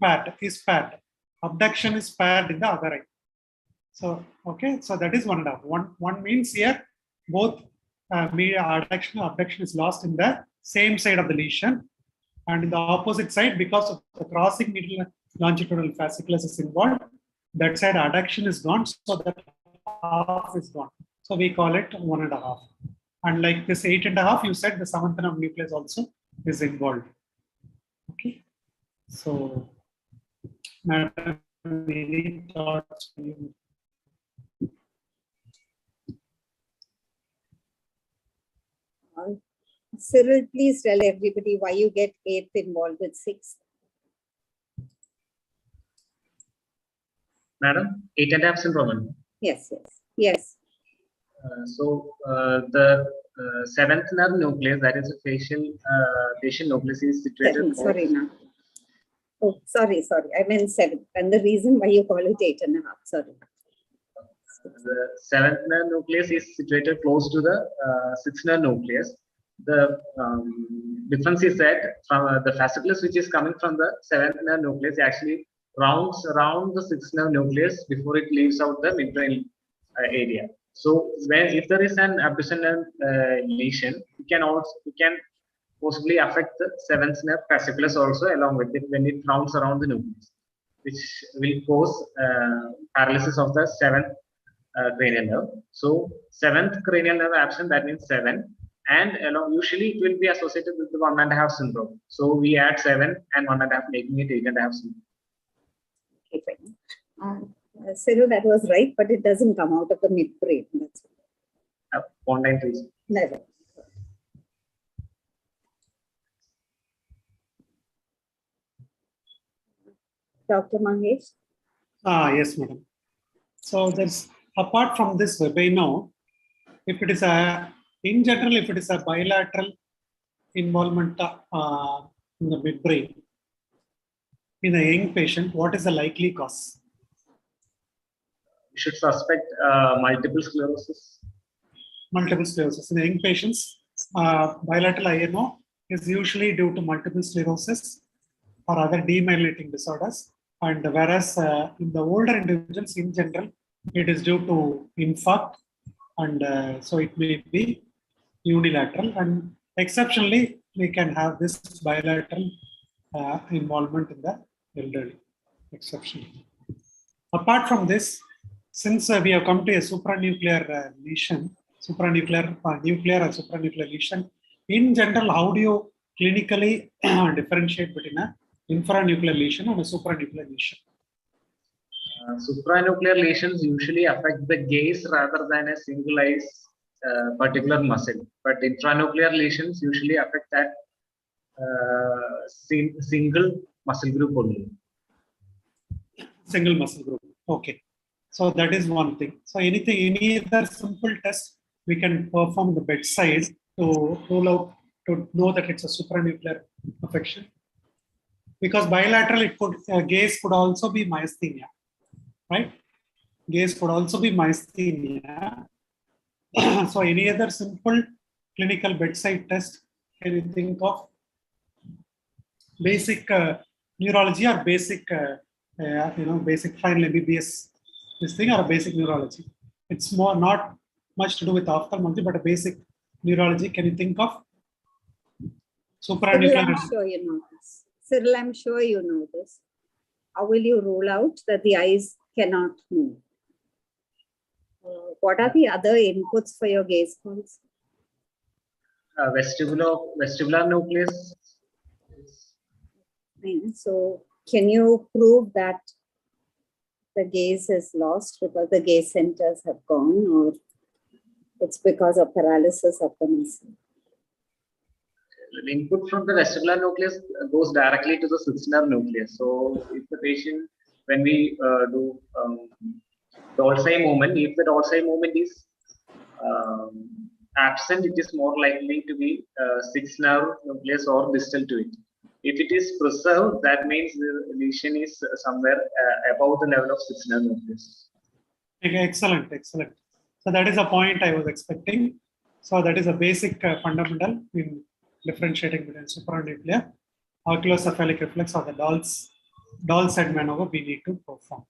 paired. Abduction is paired in the other eye. So okay, so that is 1.5. One means here both adduction and abduction is lost in the same side of the lesion, and in the opposite side, because of the crossing medial longitudinal fasciculus is involved, that side adduction is gone, so that half is gone. So we call it 1.5. And like this 8.5, you said the 7th nerve nucleus also is involved. Okay, so madam, any thoughts? Cyril, please tell everybody why you get 8th involved with 6th. Madam, 8.5 syndrome. Yes. The 7th nerve nucleus, that is a facial nucleus, is situated. Sorry, now. Oh, sorry. I meant 7th. And the reason why you call it 8.5. Sorry. The 7th nerve nucleus is situated close to the 6th nerve nucleus. The difference is that from the fasciculus, which is coming from the 7th nerve nucleus, actually rounds around the 6th nerve nucleus before it leaves out the midbrain area. So if there is an abductional lesion, it can possibly affect the 7th nerve fasciculus also along with it when it rounds around the nucleus, which will cause paralysis of the 7th cranial nerve. So 7th cranial nerve absent, that means 7, and usually it will be associated with the 1.5 syndrome. So we add 7 and 1.5, making it 8.5 syndrome. Okay, fine. Cyril, that was right, but it doesn't come out of the midbrain. That's Online, please. Never. Dr. Mahesh? Yes, madam. So there's, apart from this webinar, if it is in general, if it is a bilateral involvement in the midbrain in a young patient, what is the likely cause? We should suspect multiple sclerosis. Multiple sclerosis. In the young patients, bilateral INO is usually due to multiple sclerosis or other demyelinating disorders. And whereas in the older individuals, in general, it is due to infarct, and so it may be unilateral. And exceptionally, we can have this bilateral involvement in the elderly, exceptionally. Apart from this, since we have come to a supranuclear lesion, nuclear or supranuclear lesion, in general, how do you clinically differentiate between a infranuclear lesion and a supranuclear lesion? Supranuclear lesions usually affect the gaze rather than a single eye's particular muscle, but intranuclear lesions usually affect that single muscle group only. Single muscle group. Okay. So that is one thing. So any other simple test we can perform in the bedside to rule out, to know that it's a supranuclear affection. Because bilateral, gaze could also be myasthenia. right? Gaze could also be myasthenia. So any other simple clinical bedside test can you think of? Basic neurology or basic, basic final MBBS this thing, or a basic neurology? It's more not much to do with ophthalmology, but a basic neurology. Can you think of? Cyril, I'm sure you know this. Cyril, I'm sure you know this. How will you rule out that the eyes cannot move? What are the other inputs for your gaze pulse? Vestibular nucleus. So can you prove that the gaze is lost because the gaze centers have gone, or it's because of paralysis of the muscle? The input from the vestibular nucleus goes directly to the sixth nerve nucleus. So if the patient, when we do dorsal movement, if the dorsal movement is absent, it is more likely to be sixth nerve nucleus or distal to it. If it is preserved, that means the lesion is somewhere above the level of sixth nerve nucleus. Excellent, excellent. So that is a point I was expecting. So that is a basic fundamental in differentiating between supranuclear, oculocephalic reflex, or the Dahl's head maneuver we need to perform.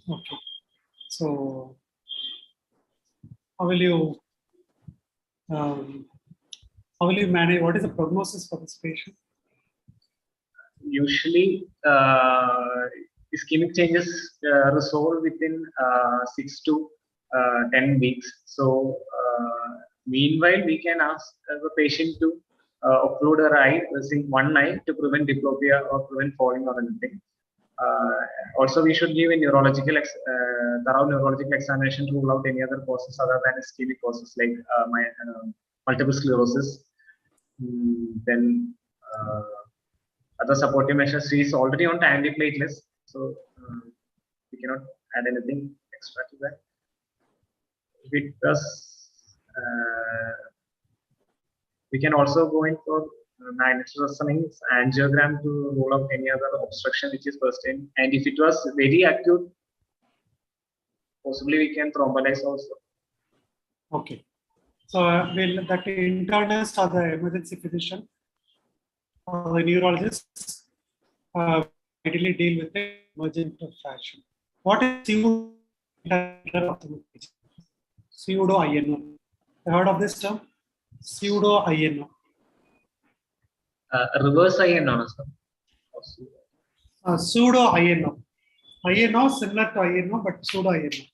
Okay. So how will you manage? What is the prognosis for this patient? Usually, ischemic changes resolve within 6 to 10 weeks. So, meanwhile, we can ask the patient to occlude her eye using one eye to prevent diplopia or prevent falling or anything. Also, we should give a thorough neurological examination to rule out any other causes other than ischemic causes like multiple sclerosis. Then other supportive measures. She is already on antiplatelets, so we cannot add anything extra to that. If it does, we can also go in for magnetic resonance angiogram to rule out any other obstruction which is first in. And if it was very acute, possibly we can thrombolize also. Okay. So will that internist or the emergency physician or the neurologist ideally deal with the emergent fashion? What is pseudo-INO? Heard of this term? Pseudo-INO. Reverse INO, sir. Pseudo-INO. INO similar to INO, but pseudo-INO.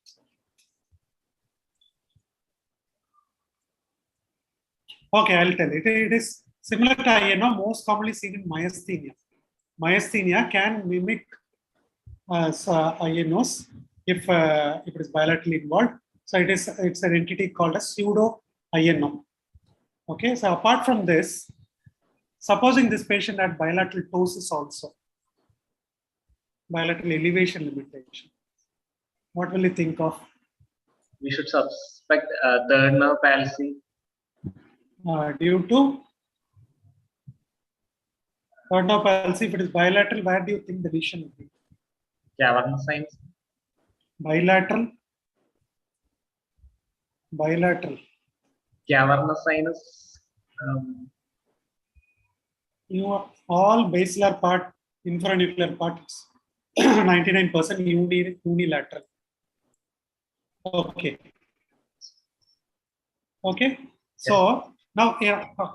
Okay, I'll tell you. It is similar to INO, most commonly seen in myasthenia. Myasthenia can mimic INOs if it is bilaterally involved. So it's an entity called a pseudo-INO. Okay, so apart from this, supposing this patient had bilateral ptosis also, bilateral elevation limitation, what will you think of? We should suspect third nerve palsy. Due to third nerve palsy, if it is bilateral, where do you think the lesion would be? Cavernous sinus. Bilateral. Cavernous sinus. All basilar part, infranuclear part, it's 99% unilateral. Okay. Okay. So now,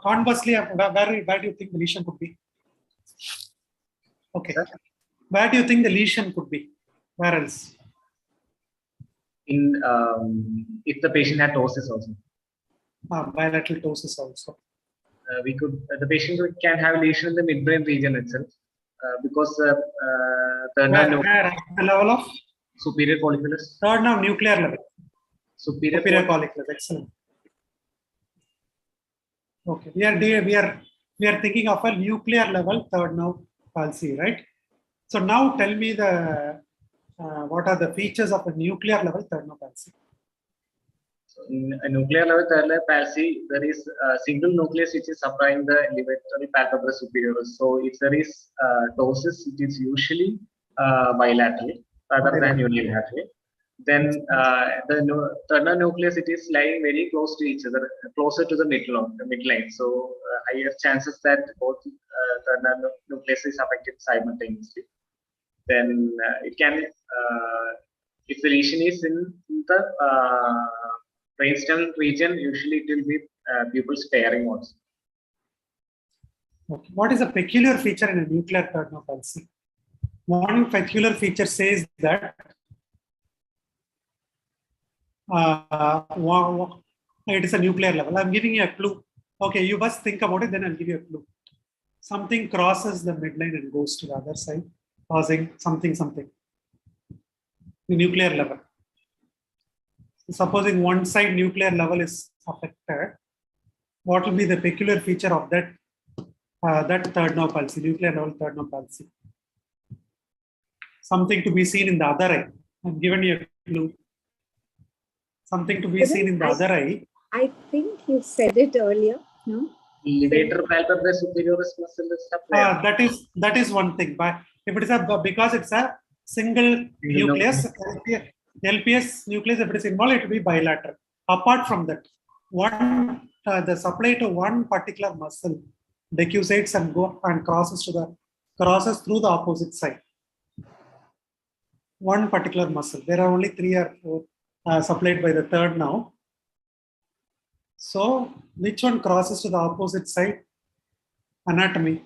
conversely, where do you think the lesion could be? Okay. Where do you think the lesion could be? Where else? In if the patient had ptosis also. Bilateral ptosis also. The patient can have a lesion in the midbrain region itself because the level of superior colliculus. Third nerve nuclear level. Superior colliculus. Excellent. Okay, we are thinking of a nuclear level third nerve palsy, right? So now tell me what are the features of a nuclear level third nerve palsy? So in a nuclear level third nerve palsy, there is a single nucleus which is supplying the levator palpebral superioris. So if there is ptosis, it is usually bilaterally rather than unilaterally. Then the terminal nucleus, it is lying very close to each other, closer to the midline. So higher chances that both terminal nucleus is affected simultaneously. Then it can, if the lesion is in the brainstem region, usually it will be pupil sparing also. Okay. What is a peculiar feature in a nuclear terminal palsy? One peculiar feature says that it is a nuclear level. I'm giving you a clue. Okay, you must think about it, then I'll give you a clue. Something crosses the midline and goes to the other side, causing something. The nuclear level. Supposing one side nuclear level is affected, what will be the peculiar feature of that third nerve palsy, nuclear level third nerve palsy? Something to be seen in the other eye. I've given you a clue. Something to be seen in the other eye. I think you said it earlier. No? Levator palpebral superioris muscle is that is one thing. But if it is because it's a single nucleus, LPS nucleus, if it is involved, it will be bilateral. Apart from that, the supply to one particular muscle decussates and crosses through the opposite side. One particular muscle. There are only 3 or 4 supplied by the third now. So, which one crosses to the opposite side? Anatomy.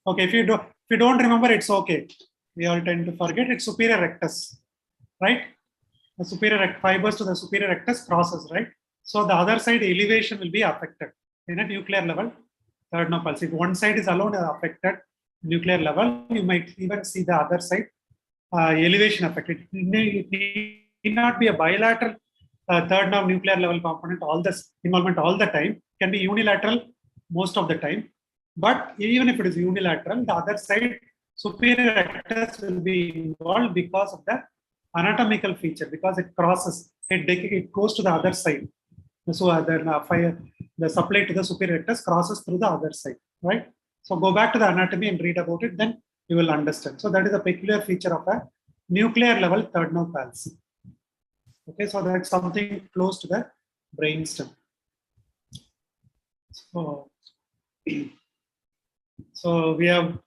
Okay, if you don't remember, it's okay. We all tend to forget. It's superior rectus, right? The superior fibers to the superior rectus crosses, right? So the other side elevation will be affected in a nuclear level third nerve pulse. If one side is alone affected nuclear level, you might even see the other side elevation affected. It need not be a bilateral third nerve nuclear level component involvement all the time. It can be unilateral most of the time. But even if it is unilateral, the other side superior rectus will be involved because of the anatomical feature, because it crosses, it goes to the other side. So the supply to the superior rectus crosses through the other side, right? So go back to the anatomy and read about it, then you will understand. So that is a peculiar feature of a nuclear level third nerve palsy. Okay, so that's something close to the brainstem. So we have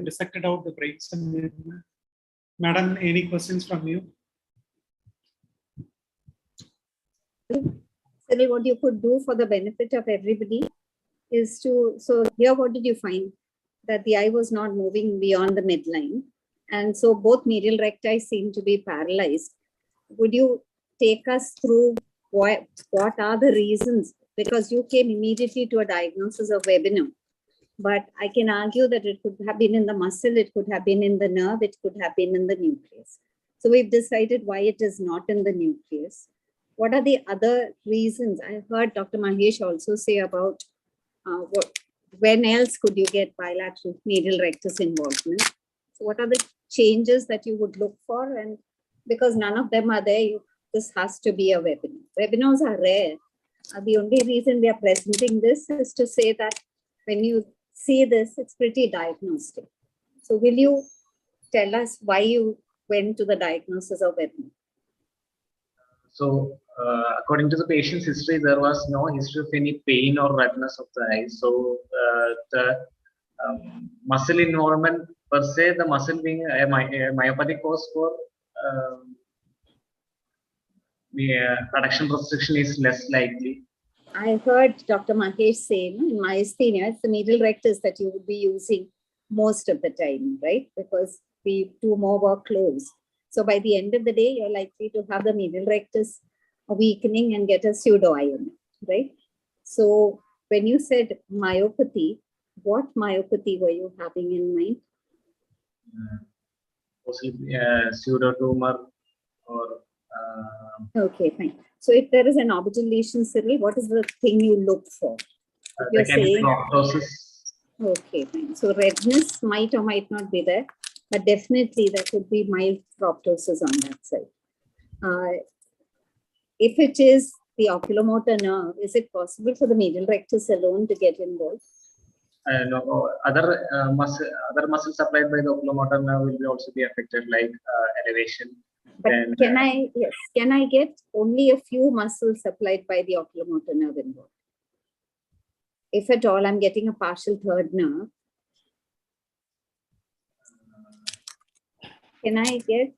dissected out the brainstem. Madam, any questions from you? Cyril, what you could do for the benefit of everybody is so here what did you find? That the eye was not moving beyond the midline. And so both medial recti seem to be paralyzed. Would you take us through what are the reasons? Because you came immediately to a diagnosis of Webinar. But I can argue that it could have been in the muscle, it could have been in the nerve, it could have been in the nucleus. So we've decided why it is not in the nucleus. What are the other reasons? I heard Dr. Mahesh also say about when else could you get bilateral medial rectus involvement? So what are the changes that you would look for? And because none of them are there, this has to be a webinar. Webinars are rare. The only reason we are presenting this is to say that when you see this, it's pretty diagnostic. So will you tell us why you went to the diagnosis of webinar? So according to the patient's history, there was no history of any pain or redness of the eye. So the muscle involvement per se, the muscle being a myopathic cause for reduction restriction is less likely. I heard Dr. Mahesh say in myasthenia, it's the medial rectus that you would be using most of the time, right? Because the 2 more were closed. So by the end of the day, you're likely to have the medial rectus weakening and get a pseudo-ion, right? So when you said myopathy, what myopathy were you having in mind? Possibly pseudotumor or... Okay, fine. So if there is an orbital lesion, Cyril, what is the thing you look for? You're saying proptosis. Okay, fine. So redness might or might not be there, but definitely there could be mild proptosis on that side. If it is the oculomotor nerve, is it possible for the medial rectus alone to get involved? other muscles supplied by the oculomotor nerve will also be affected, like elevation. But Then, can I get only a few muscles supplied by the oculomotor nerve involved? If at all, I'm getting a partial third nerve. Can I get?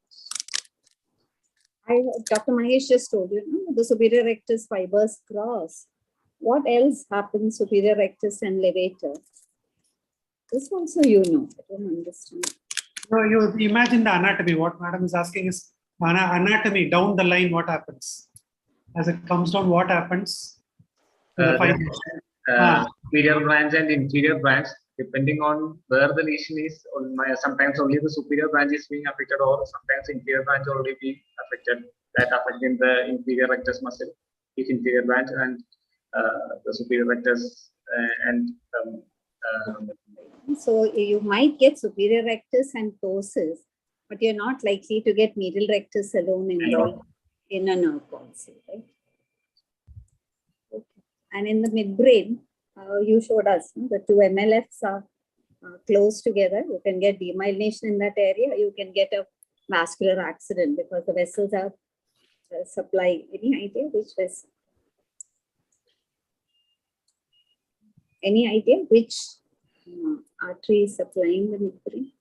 Dr. Mahesh just told you, no? The superior rectus fibers cross. What else happens superior rectus and levator? This also you know. I don't understand. No, you imagine the anatomy. What madam is asking is anatomy down the line. What happens as it comes down? What happens? Superior branch and inferior branch, depending on where the lesion is. Sometimes only the superior branch is being affected, or sometimes inferior branch already being affected. That affecting the inferior rectus muscle, if inferior branch and the superior rectus So you might get superior rectus and ptosis, but you're not likely to get medial rectus alone involved in a nerve palsy, right? Okay. And in the midbrain, you showed us the two MLFs are close together. You can get demyelination in that area. You can get a vascular accident because the vessels are supply. Any idea which vessel? Any idea which artery is supplying the midbrain?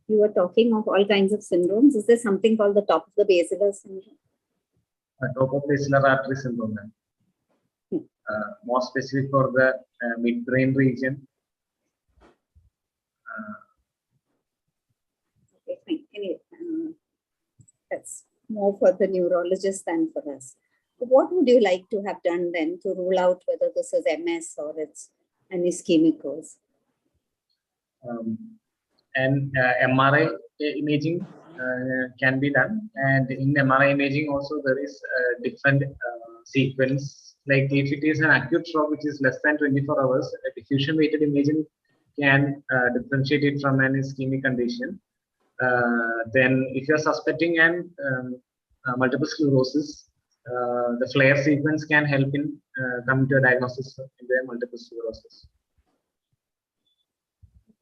You were talking of all kinds of syndromes. Is there something called the top of the basilar syndrome? Top of basilar artery syndrome. More specific for the midbrain region. Okay, fine. Anyway, that's more for the neurologist than for us. But what would you like to have done then to rule out whether this is MS or it's an ischemic cause? And MRI imaging can be done, and in MRI imaging also there is a different sequence. Like if it is an acute stroke which is less than 24 hours, a diffusion weighted imaging can differentiate it from an ischemic condition. Then if you are suspecting an multiple sclerosis, the flare sequence can help in coming to a diagnosis in the multiple sclerosis.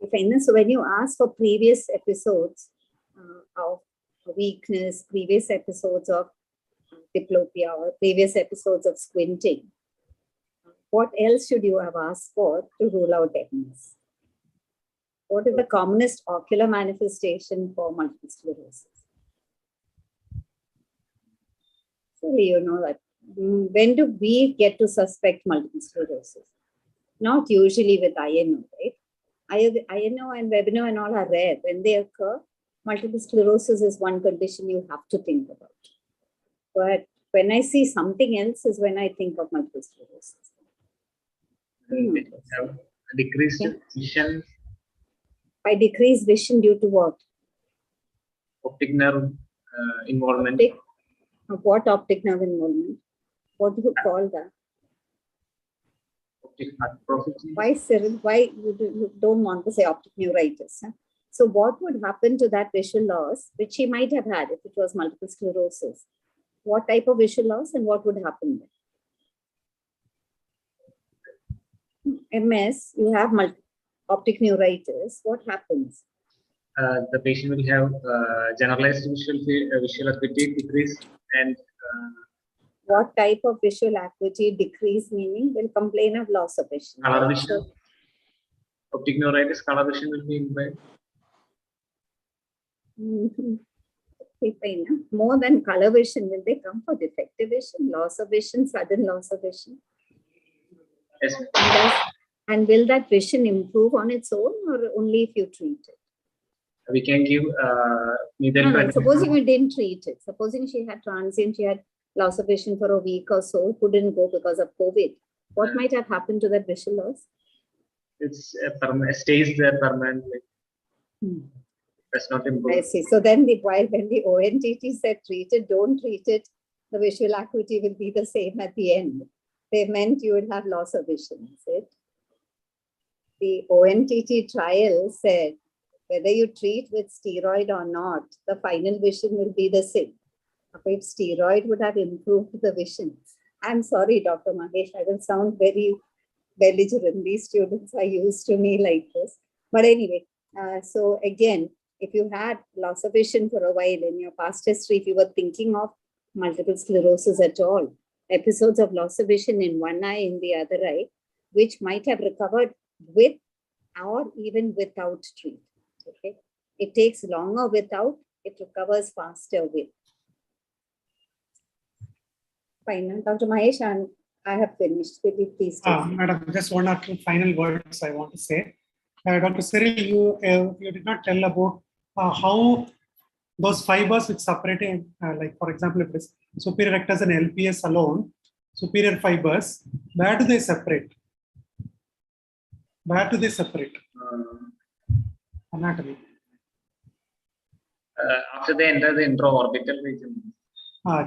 Okay, so when you ask for previous episodes of weakness, previous episodes of diplopia, or previous episodes of squinting, what else should you have asked for to rule out MS? What is the commonest ocular manifestation for multiple sclerosis? So you know that when do we get to suspect multiple sclerosis? Not usually with INO, right? INO and Webino and all are rare. When they occur, multiple sclerosis is one condition you have to think about. But when I see something else is when I think of multiple sclerosis. Decreased vision. By decreased vision due to what? Optic nerve involvement. What optic nerve involvement? What do you call that? Optic atrophy. Why, Cyril? Why you don't want to say optic neuritis? Huh? So what would happen to that visual loss, which he might have had if it was multiple sclerosis? What type of visual loss and what would happen then? MS, you have optic neuritis. What happens? The patient will have generalized visual acuity decrease and what type of visual acuity decrease, meaning will complain of loss of vision? Color vision. Optic neuritis, color vision will be impaired. Okay, fine. More than color vision, will they come for defective vision, loss of vision, sudden loss of vision? Yes. And will that vision improve on its own or only if you treat it? We can give no, supposing we didn't treat it. Supposing she had transient, she had loss of vision for a week or so, couldn't go because of COVID. What might have happened to that vision loss? It's stays there permanently. That's not improve. I see. So then when the ONTT said treat it, don't treat it, the visual acuity will be the same at the end. They meant you would have loss of vision, is it? The ONTT trial said whether you treat with steroid or not, the final vision will be the same. If steroid would have improved the vision. I'm sorry, Dr. Mahesh, I will sound very belligerent. These students are used to me like this. But anyway, so again, if you had loss of vision for a while in your past history, if you were thinking of multiple sclerosis at all, episodes of loss of vision in one eye, in the other eye, which might have recovered with or even without treatment. Okay, it takes longer without, it recovers faster with. Fine, Dr. Mahesh, and I have finished. Will you please take Madam, just one or two final words I want to say. Dr. Cyril, you did not tell about how those fibers which separated, like for example, if it is superior rectus and LPS alone, superior fibers, where do they separate? Where do they separate? Anatomy. After they enter the intraorbital region.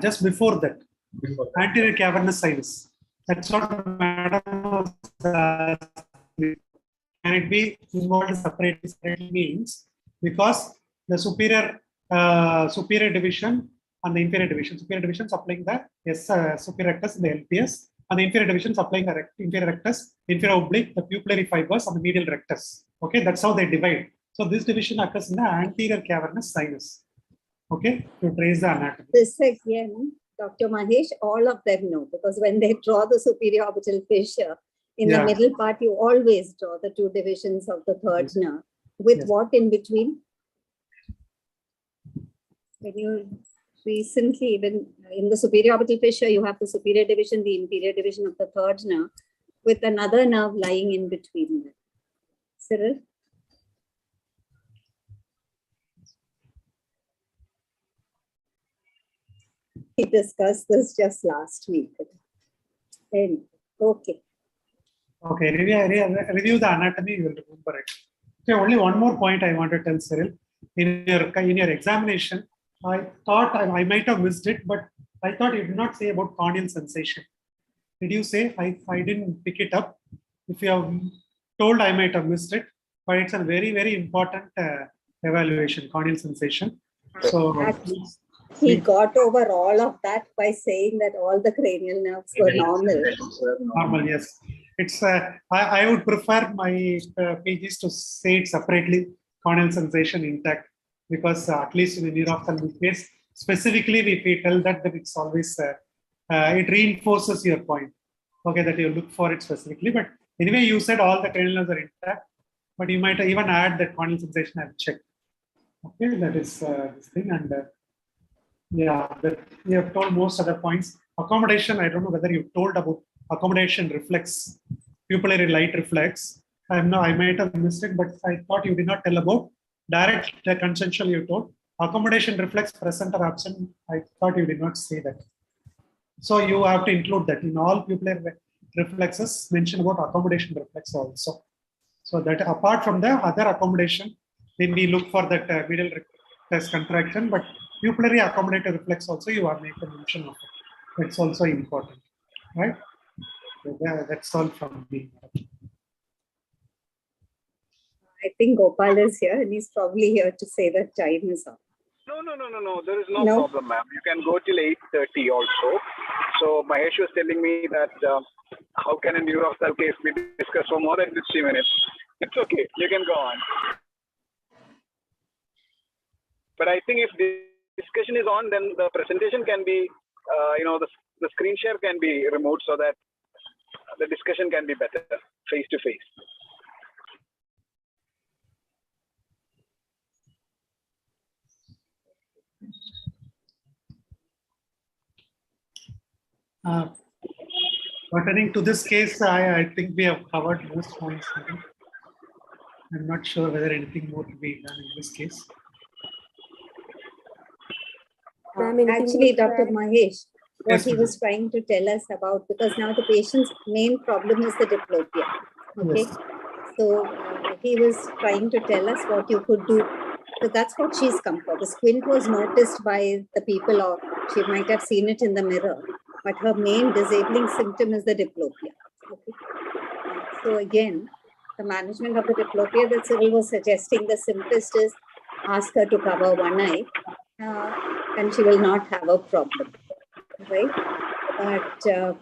Just before that. Before that. Anterior cavernous sinus. That's what Madam was asking. Can it be involved separately means because the superior division and the inferior division. Superior division supplying the superior rectus and the LPS, and the inferior division supplying the inferior rectus, inferior oblique, the pupillary fibers, and the medial rectus. Okay, that's how they divide. So this division occurs in the anterior cavernous sinus. Okay, to trace the anatomy. This again, Dr. Mahesh, all of them know, because when they draw the superior orbital fissure, in the middle part, you always draw the two divisions of the third nerve. With what in between? When you recently, even in the superior orbital fissure, you have the superior division, the inferior division of the third nerve, with another nerve lying in between them. Cyril? We discussed this just last week. And, okay. Okay, review the anatomy, you will remember it. Okay, only one more point I want to tell Cyril. In your examination, I thought I might have missed it, but I thought you did not say about corneal sensation. Did you say? I didn't pick it up. If you have told, I might have missed it, but it's a very, very important evaluation, corneal sensation. So he got over all of that by saying that all the cranial nerves were normal. Normal, yes. It's I would prefer my PGs to say it separately, corneal sensation intact, because at least in the neuro-ophthalmic case, specifically if we tell that it's always it reinforces your point. Okay, that you look for it specifically. But anyway, you said all the cranial nerves are intact, but you might even add that corneal sensation I've checked. Okay, that is this thing, and that you have told most other points. Accommodation, I don't know whether you told about accommodation reflex, pupillary light reflex. I might have missed it, but I thought you did not tell about direct consensual you told. Accommodation reflex present or absent, I thought you did not say that. So you have to include that in all pupillary reflexes, mention about accommodation reflex also. So that apart from the other accommodation, then we look for that medial rectus contraction, but pupillary accommodative reflex also you are making mention of it. That's also important, right? So that's all from me. I think Gopal is here and he's probably here to say that time is up. No. There is no problem, ma'am. You can go till 8:30 also. So Mahesh was telling me that how can a neuro-ophthalmic case be discussed for more than 60 minutes? It's okay. You can go on. But I think if the discussion is on, then the presentation can be, the screen share can be removed so that the discussion can be better face to face. Pertaining to this case, I think we have covered most points. I'm not sure whether anything more to be done in this case. Actually, Dr. Mahesh, what he was trying to tell us about, because now the patient's main problem is the diplopia. Okay, so he was trying to tell us what you could do. So that's what she's come for. The squint was noticed by the people, or she might have seen it in the mirror, but her main disabling symptom is the diplopia. Okay. So again, the management of the diplopia that Cyril was suggesting, the simplest is ask her to cover one eye, and she will not have a problem, right? But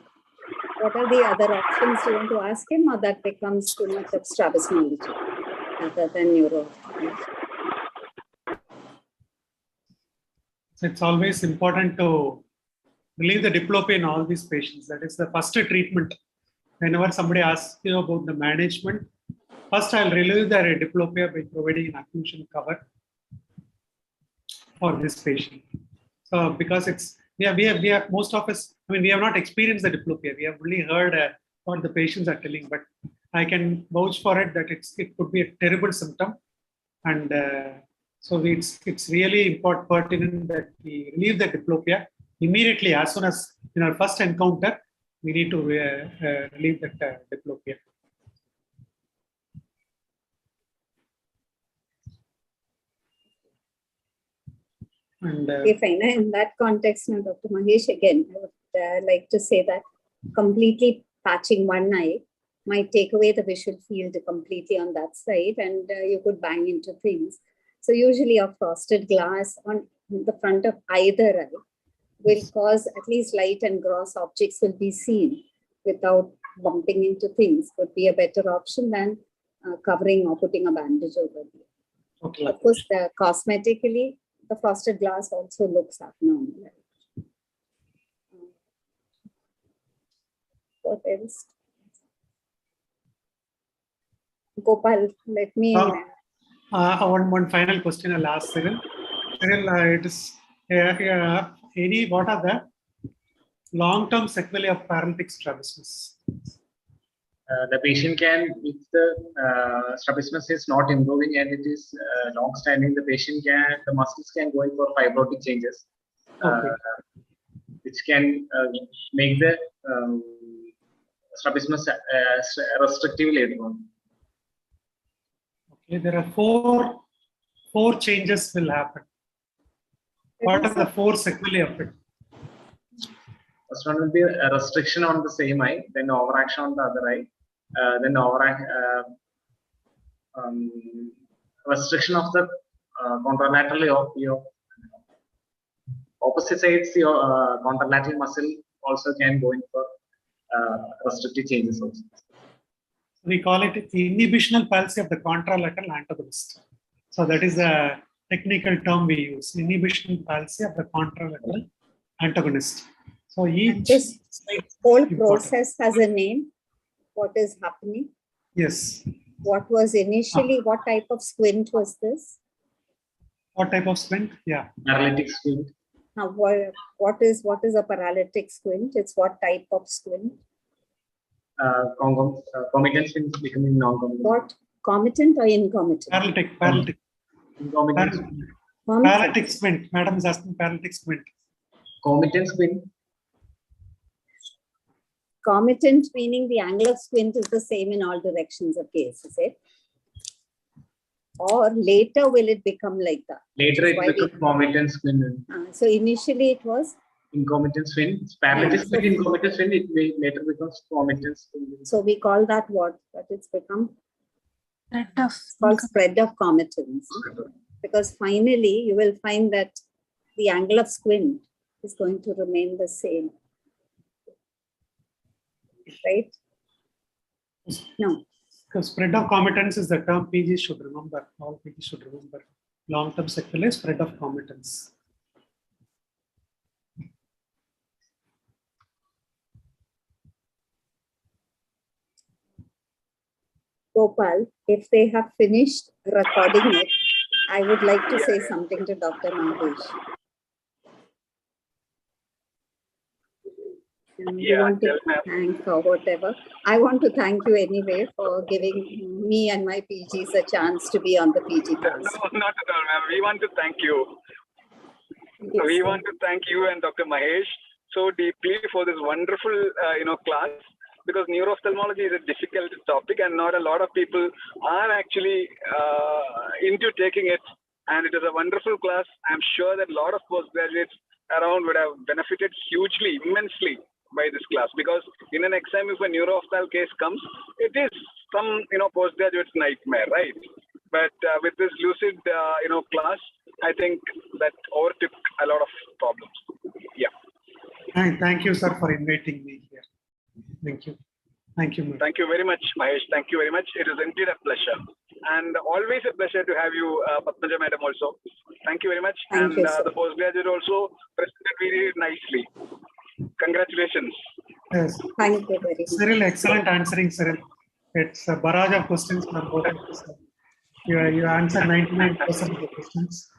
What are the other options you want to ask him, or that becomes too much of strabismology rather than neuro? So it's always important to relieve the diplopia in all these patients. That is the first treatment. Whenever somebody asks you about the management, first I'll relieve the diplopia by providing an occlusion cover for this patient. So because it's we have most of us. I mean, we have not experienced the diplopia. We have only heard what the patients are telling. But I can vouch for it that it could be a terrible symptom, and so it's really pertinent that we relieve the diplopia immediately as soon as in our first encounter. We need to relieve that diplopia. And okay, fine. In that context, now, Dr. Mahesh, again, I would like to say that completely patching one eye might take away the visual field completely on that side, and you could bang into things. So usually a frosted glass on the front of either eye will cause at least light and gross objects will be seen without bumping into things. Would be a better option than covering or putting a bandage over there. okay. Of course, cosmetically, the frosted glass also looks abnormal. What else? Gopal, let me. One final question I'll ask Cyril. Cyril, it is what are the long-term sequelae of paralytic strabismus? The patient can, if the strabismus is not improving and it is long-standing, the muscles can go in for fibrotic changes, Okay. which can make the strabismus restrictive later on. Okay, there are four changes will happen. What are the four sequelae of it? First one will be a restriction on the same eye, then overaction on the other eye, then restriction of the contralateral of your opposite sides. Your contralateral muscle also can go in for restrictive changes also. We call it inhibitional palsy of the contralateral antagonist. So that is a technical term we use, inhibitional palsy of the contralateral antagonist. So this whole process has a name. What is happening? Yes. What was initially, what type of squint was this? What type of squint? Yeah. Paralytic squint. Now, what is a paralytic squint? It's what type of squint? Comitant squint becoming non-comitant. What? Comitant or incomitant? Paralytic. Incomitant. Paralytic squint. Madam is asking paralytic squint. Comitant squint. Comitant meaning the angle of squint is the same in all directions of gaze, is it? Or later will it become like that? Later it becomes comitant squint. So initially it was? Incomitant squint. Paralytic squint, incomitant squint, it may later becomes comitant squint. So we call that what? That it's become? It's called spread of comitance. Because finally you will find that the angle of squint is going to remain the same. Right? No. Because spread of comitance is the term PG should remember. All PG should remember. Long-term sequelae, spread of comitance. Gopal, if they have finished recording it, I would like to say something to Dr. Mahesh. You want to thank or whatever. I want to thank you anyway for giving me and my PGs a chance to be on the PG class. No, not at all, ma'am. We want to thank you. Yes, we want to thank you and Dr. Mahesh so deeply for this wonderful, class. Because neuro-ophthalmology is a difficult topic and not a lot of people are actually into taking it. And it is a wonderful class. I'm sure that a lot of postgraduates around would have benefited hugely, immensely by this class. Because in an exam, if a neuro-ophthalmology case comes, it is some, postgraduate's nightmare, right? But with this lucid, class, I think that overtook a lot of problems. Yeah. Thank you, sir, for inviting me here. Thank you. Thank you, ma'am. Thank you very much, Mahesh. Thank you very much. It is indeed a pleasure. And always a pleasure to have you, Padmaja Madam, also. Thank you very much. Thank you, sir. The postgraduate also presented very nicely. Congratulations. Yes. Thank you very much. Cyril, excellent answering, Cyril. It's a barrage of questions from both of us. You answered 99% of the questions.